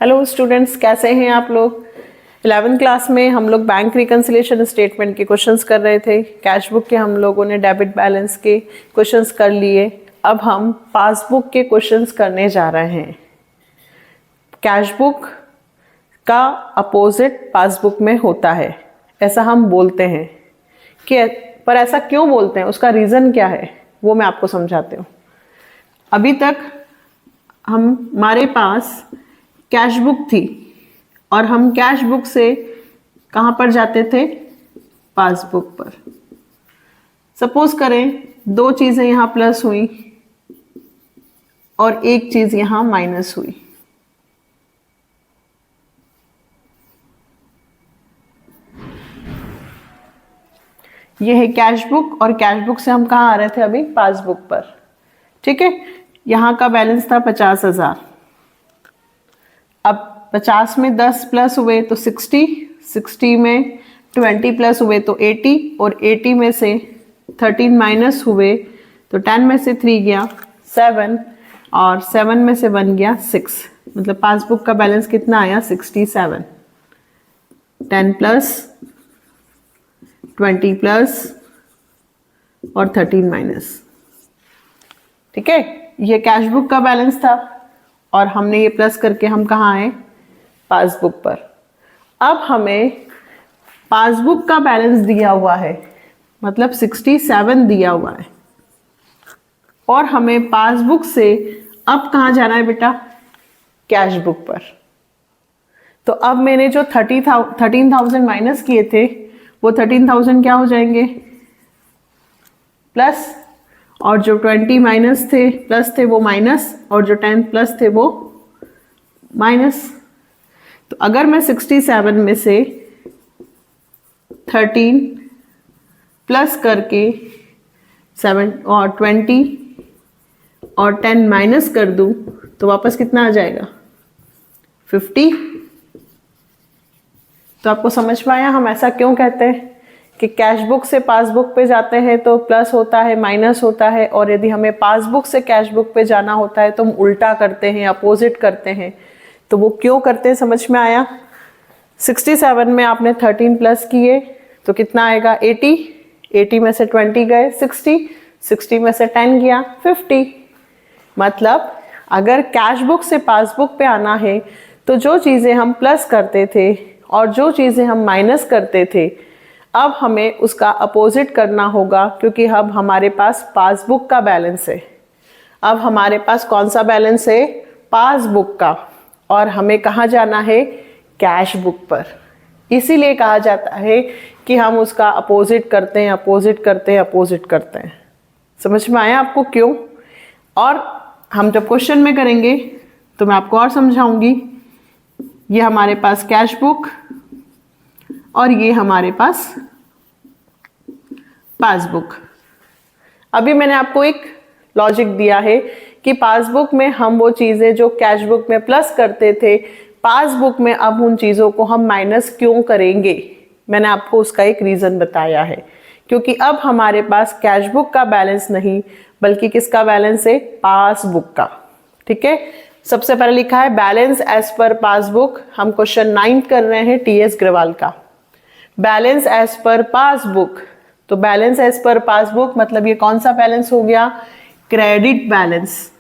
Hello students, कैसे हैं आप लोग। 11th क्लास में हम लोग बैंक रिकन्सिलिएशन स्टेटमेंट के क्वेश्चंस कर रहे थे। कैश बुक के हम लोगों ने डेबिट बैलेंस के क्वेश्चंस कर लिए। अब हम पासबुक के क्वेश्चंस करने जा रहे हैं। कैश बुक का अपोजिट पासबुक में होता है, ऐसा हम बोलते हैं कि पर ऐसा क्यों बोलते हैं, उसका रीज़न क्या है वो मैं आपको समझाती हूँ। अभी तक हमारे पास कैश बुक थी और हम कैश बुक से कहाँ पर जाते थे, पासबुक पर। सपोज करें दो चीज़ें यहाँ प्लस हुई और एक चीज़ यहाँ माइनस हुई। ये है कैश बुक और कैश बुक से हम कहाँ आ रहे थे, अभी पासबुक पर। ठीक है, यहाँ का बैलेंस था 50,000। अब 50 में 10 प्लस हुए तो 60, 60 में 20 प्लस हुए तो 80 और 80 में से 13 माइनस हुए तो 10 में से 3 गया 7 और 7 में से 1 गया 6। मतलब पासबुक का बैलेंस कितना आया, 67। 10 प्लस 20 प्लस और 13 माइनस। ठीक है, ये कैश बुक का बैलेंस था और हमने ये प्लस करके हम कहाँ आए, पासबुक पर। अब हमें पासबुक का बैलेंस दिया हुआ है, मतलब 67 दिया हुआ है और हमें पासबुक से अब कहाँ जाना है बेटा, कैश बुक पर। तो अब मैंने जो 13,000 माइनस किए थे वो 13,000 क्या हो जाएंगे, प्लस, और जो 20 माइनस थे प्लस थे वो माइनस, और जो 10 प्लस थे वो माइनस। तो अगर मैं 67 में से 13 प्लस करके 7 और 20 और 10 माइनस कर दूं तो वापस कितना आ जाएगा, 50। तो आपको समझ में आया हम ऐसा क्यों कहते हैं कि कैश बुक से पासबुक पे जाते हैं तो प्लस होता है, माइनस होता है, और यदि हमें पासबुक से कैश बुक पे जाना होता है तो हम उल्टा करते हैं, अपोजिट करते हैं। तो वो क्यों करते हैं समझ में आया। 67 में आपने 13 प्लस किए तो कितना आएगा, 80। 80 में से 20 गए 60, 60 में से 10 गया 50। मतलब अगर कैश बुक से पासबुक पे आना है तो जो चीज़ें हम प्लस करते थे और जो चीज़ें हम माइनस करते थे, अब हमें उसका अपोजिट करना होगा, क्योंकि अब हमारे पास पासबुक का बैलेंस है। अब हमारे पास कौन सा बैलेंस है, पासबुक का, और हमें कहाँ जाना है, कैश बुक पर। इसीलिए कहा जाता है कि हम उसका अपोजिट करते हैं, अपोजिट करते हैं, अपोजिट करते हैं। समझ में आया आपको क्यों। और हम जब क्वेश्चन में करेंगे तो मैं आपको और समझाऊंगी। ये हमारे पास कैश बुक और ये हमारे पास पासबुक। अभी मैंने आपको एक लॉजिक दिया है कि पासबुक में हम वो चीज़ें जो कैश बुक में प्लस करते थे, पासबुक में अब उन चीज़ों को हम माइनस क्यों करेंगे। मैंने आपको उसका एक रीज़न बताया है, क्योंकि अब हमारे पास कैश बुक का बैलेंस नहीं बल्कि किसका बैलेंस है, पासबुक का। ठीक है, सबसे पहले लिखा है बैलेंस एज पर पासबुक। हम क्वेश्चन 9 कर रहे हैं टीएस ग्रेवाल का। बैलेंस एज पर पासबुक, तो बैलेंस एज पर पासबुक मतलब ये कौन सा बैलेंस हो गया, credit balance,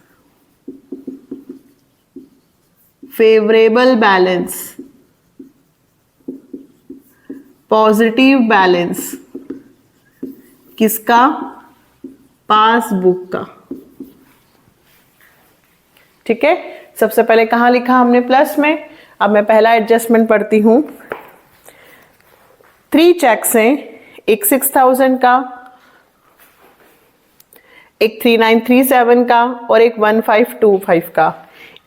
favourable balance, positive balance, किसका, पासबुक का। ठीक है, सबसे पहले कहाँ लिखा हमने, प्लस में। अब मैं पहला एडजस्टमेंट पढ़ती हूँ। 3 चेक्स हैं, एक 6,000 का, एक 3937 का और एक 1525 का,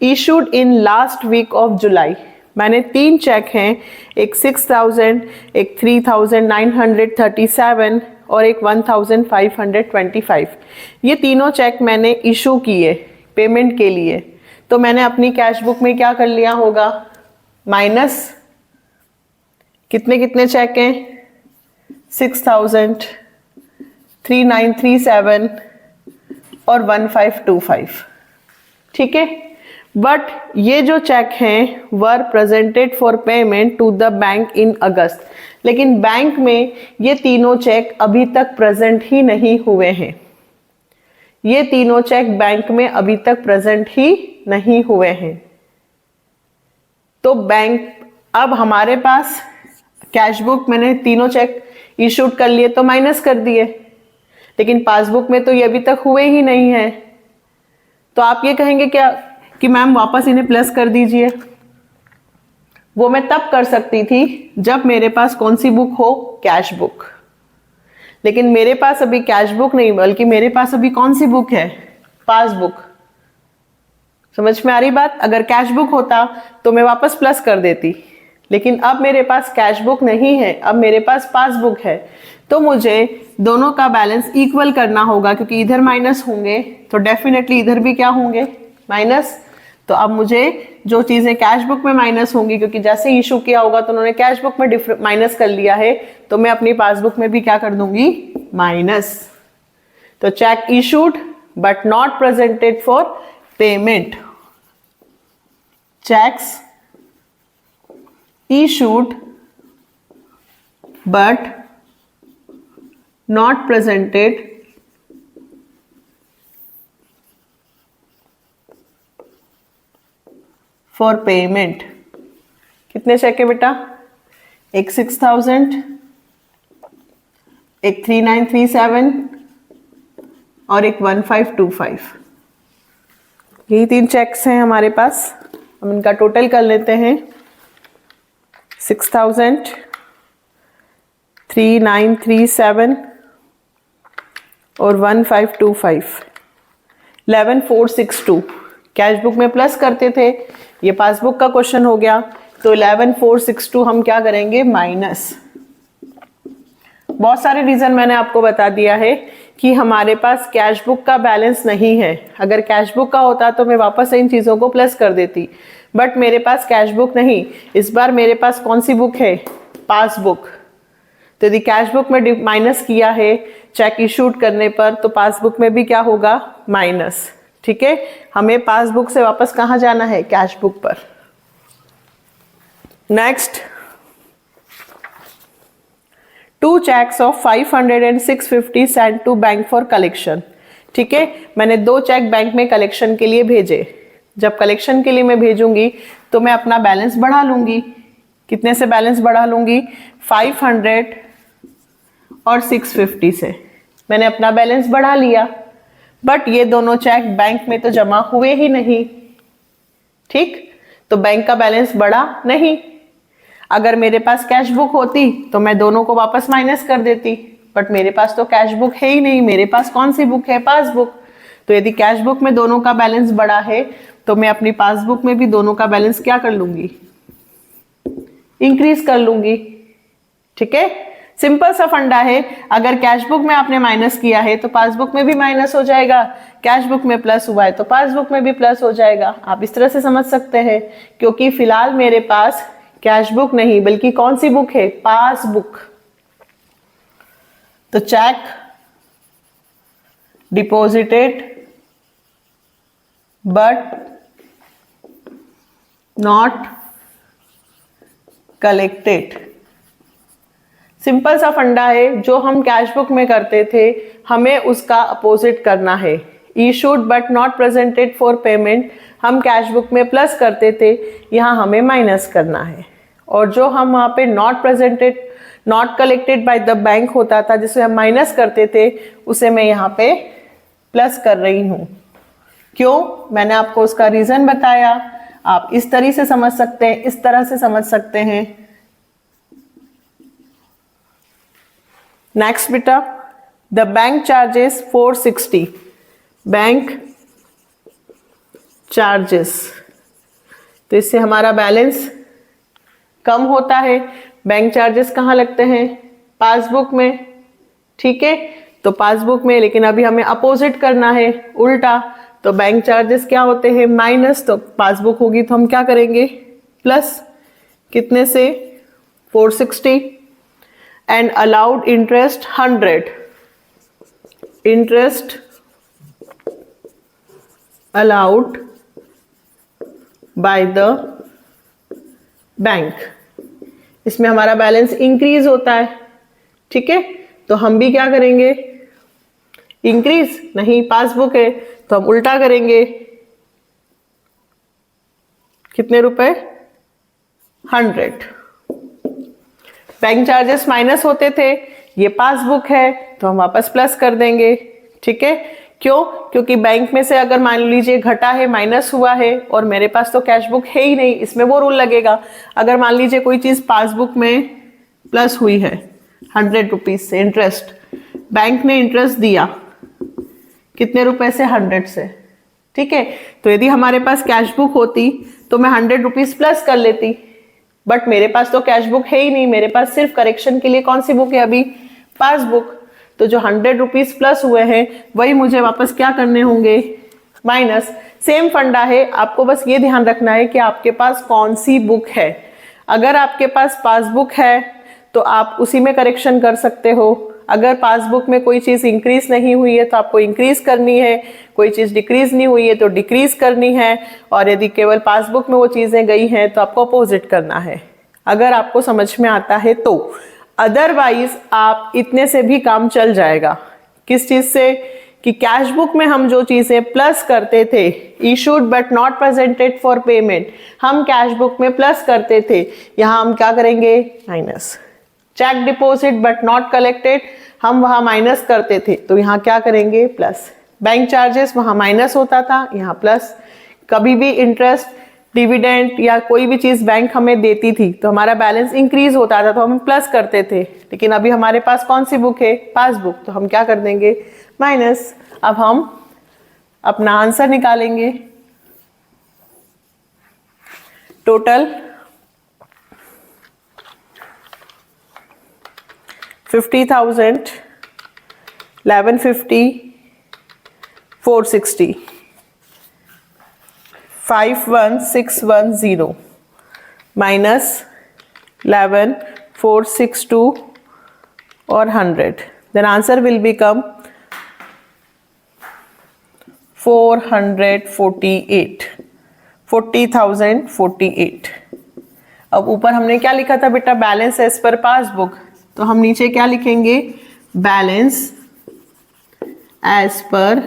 issued in last week of July. मैंने 3 चेक हैं, एक 6,000, एक 3,937 और एक 1,525। ये तीनों चेक मैंने इशू किए पेमेंट के लिए। तो मैंने अपनी कैश बुक में क्या कर लिया होगा, माइनस कितने कितने चेक हैं, 6,000, 3,937 और 1,525। ठीक है, बट ये जो चेक हैं were presented for payment to the bank in August, लेकिन बैंक में ये तीनों चेक अभी तक प्रेजेंट ही नहीं हुए हैं। ये तीनों चेक बैंक में अभी तक प्रेजेंट ही नहीं हुए हैं। तो बैंक, अब हमारे पास कैश बुक, मैंने तीनों चेक इशूड कर लिए तो माइनस कर दिए, लेकिन पासबुक में तो ये अभी तक हुए ही नहीं है। तो आप ये कहेंगे क्या कि मैम वापस इन्हें प्लस कर दीजिए। वो मैं तब कर सकती थी जब मेरे पास कौन सी बुक हो, कैश बुक। लेकिन मेरे पास अभी कैश बुक नहीं, बल्कि मेरे पास अभी कौन सी बुक है, पासबुक। समझ में आ रही बात? अगर कैश बुक होता तो मैं वापस प्लस कर देती, लेकिन अब मेरे पास कैश बुक नहीं है, अब मेरे पास पासबुक है। तो मुझे दोनों का बैलेंस इक्वल करना होगा, क्योंकि इधर माइनस होंगे तो डेफिनेटली इधर भी क्या होंगे, माइनस। तो अब मुझे जो चीजें कैश बुक में माइनस होंगी, क्योंकि जैसे इशू किया होगा तो उन्होंने कैश बुक में माइनस कर लिया है, तो मैं अपनी पासबुक में भी क्या कर दूंगी, माइनस। तो cheque issued but not presented for payment, cheques issued but not presented for payment। कितने चेक है बेटा, एक 6000, एक 3937 और एक 1525। यही 3 चेक्स हैं हमारे पास। हम इनका टोटल कर लेते हैं, 6000, 3937 और 1525, 11462। कैश बुक में प्लस करते थे, ये पासबुक का क्वेश्चन हो गया, तो 11462 हम क्या करेंगे, माइनस। बहुत सारे रीजन मैंने आपको बता दिया है कि हमारे पास कैश बुक का बैलेंस नहीं है। अगर कैश बुक का होता तो मैं वापस इन चीजों को प्लस कर देती, बट मेरे पास कैश बुक नहीं। इस बार मेरे पास कौन सी बुक है, पासबुक। तो यदि कैश बुक में माइनस किया है चेक इशूड करने पर, तो पासबुक में भी क्या होगा, माइनस। ठीक है, हमें पासबुक से वापस कहां जाना है, कैश बुक पर। Next, 2 cheques of 500 and 650 send to bank for collection. ठीक है, मैंने 2 चेक बैंक में कलेक्शन के लिए भेजे। जब कलेक्शन के लिए मैं भेजूंगी तो मैं अपना बैलेंस बढ़ा लूंगी। कितने से बैलेंस बढ़ा लूंगी, 500 और 650 से मैंने अपना बैलेंस बढ़ा लिया। बट ये दोनों चेक बैंक में तो जमा हुए ही नहीं। ठीक, तो बैंक का बैलेंस बढ़ा नहीं। अगर मेरे पास कैश बुक होती तो मैं दोनों को वापस माइनस कर देती, बट मेरे पास तो कैश बुक है ही नहीं। मेरे पास कौन सी बुक है, पासबुक। तो यदि कैश बुक में दोनों का बैलेंस बढ़ा है तो मैं अपनी पासबुक में भी दोनों का बैलेंस क्या कर लूंगी, इंक्रीज कर लूंगी। ठीक है, सिंपल सा फंडा है। अगर कैश बुक में आपने माइनस किया है तो पासबुक में भी माइनस हो जाएगा, कैश बुक में प्लस हुआ है तो पासबुक में भी प्लस हो जाएगा। आप इस तरह से समझ सकते हैं, क्योंकि फिलहाल मेरे पास कैश बुक नहीं बल्कि कौन सी बुक है, पासबुक। तो check deposited but not collected. Simple सा फंडा है, जो हम कैश बुक में करते थे हमें उसका अपोजिट करना है। Issued but not presented for payment हम कैश बुक में प्लस करते थे, यहाँ हमें माइनस करना है। और जो हम वहाँ पे not presented, not collected by the bank होता था, जिसे हम माइनस करते थे, उसे मैं यहाँ पे प्लस कर रही हूँ। क्यों, मैंने आपको उसका रीजन बताया। आप इस तरह से समझ सकते हैं, इस तरह से समझ सकते हैं। नेक्स्ट बेटा, the bank charges 460, bank charges. तो इससे हमारा बैलेंस कम होता है। बैंक चार्जेस कहाँ लगते हैं, पासबुक में। ठीक है, तो पासबुक में, लेकिन अभी हमें अपोजिट करना है, उल्टा। तो बैंक चार्जेस क्या होते हैं, माइनस। तो पासबुक होगी तो हम क्या करेंगे, प्लस। कितने से, 460। And allowed interest 100, interest allowed by the bank. इसमें हमारा बैलेंस इंक्रीज होता है, ठीक है। तो हम भी क्या करेंगे, इंक्रीज नहीं, पासबुक है तो हम उल्टा करेंगे। कितने रुपए, 100। बैंक चार्जेस माइनस होते थे, ये पासबुक है तो हम वापस प्लस कर देंगे, ठीक है। क्यों, क्योंकि बैंक में से अगर मान लीजिए घटा है, माइनस हुआ है और मेरे पास तो कैश बुक है ही नहीं, इसमें वो रूल लगेगा। अगर मान लीजिए कोई चीज पासबुक में प्लस हुई है 100 रुपीज से इंटरेस्ट, बैंक ने इंटरेस्ट दिया कितने रुपए से, 100 से, ठीक है। तो यदि हमारे पास कैश बुक होती तो मैं 100 रुपीज प्लस कर लेती, बट मेरे पास तो कैश बुक है ही नहीं, मेरे पास सिर्फ करेक्शन के लिए कौन सी बुक है अभी, पासबुक। तो जो 100 रुपीज प्लस हुए हैं वही मुझे वापस क्या करने होंगे, माइनस। सेम फंडा है, आपको बस ये ध्यान रखना है कि आपके पास कौन सी बुक है। अगर आपके पास पासबुक है तो आप उसी में करेक्शन कर सकते हो। अगर पासबुक में कोई चीज इंक्रीज नहीं हुई है तो आपको इंक्रीज करनी है, कोई चीज डिक्रीज नहीं हुई है तो डिक्रीज करनी है, और यदि केवल पासबुक में वो चीजें गई हैं तो आपको अपोजिट करना है, अगर आपको समझ में आता है तो। अदरवाइज आप इतने से भी काम चल जाएगा। किस चीज से, कि कैश बुक में हम जो चीजें प्लस करते थे, issued but not presented for payment, हम कैश बुक में प्लस करते थे, यहां हम क्या करेंगे, minus. Cheque deposit but not collected, हम वहां माइनस करते थे तो यहाँ क्या करेंगे, प्लस। बैंक चार्जेस वहां माइनस होता था, यहाँ प्लस। कभी भी इंटरेस्ट, डिविडेंड या कोई भी चीज बैंक हमें देती थी तो हमारा बैलेंस इंक्रीज होता था तो हम प्लस करते थे, लेकिन अभी हमारे पास कौन सी बुक है, पासबुक, तो हम क्या कर देंगे, माइनस। अब हम अपना आंसर निकालेंगे। टोटल 50,000, 1150, 460, 51610 माइनस 11462 और 100, then answer will become 448, 40,048। अब ऊपर हमने क्या लिखा था बेटा, बैलेंस एज पर पासबुक, तो हम नीचे क्या लिखेंगे, balance as per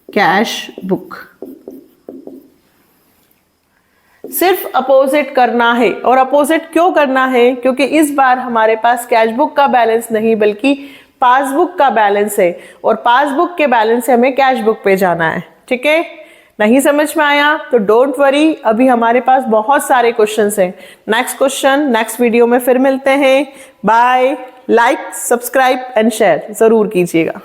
cash book. सिर्फ अपोजिट करना है, और अपोजिट क्यों करना है, क्योंकि इस बार हमारे पास कैश बुक का बैलेंस नहीं बल्कि पासबुक का बैलेंस है, और पासबुक के बैलेंस से हमें कैश बुक पे जाना है, ठीक है। नहीं समझ में आया तो डोंट वरी, अभी हमारे पास बहुत सारे क्वेश्चंस हैं। नेक्स्ट क्वेश्चन नेक्स्ट वीडियो में फिर मिलते हैं। Bye. Like, subscribe and share जरूर कीजिएगा।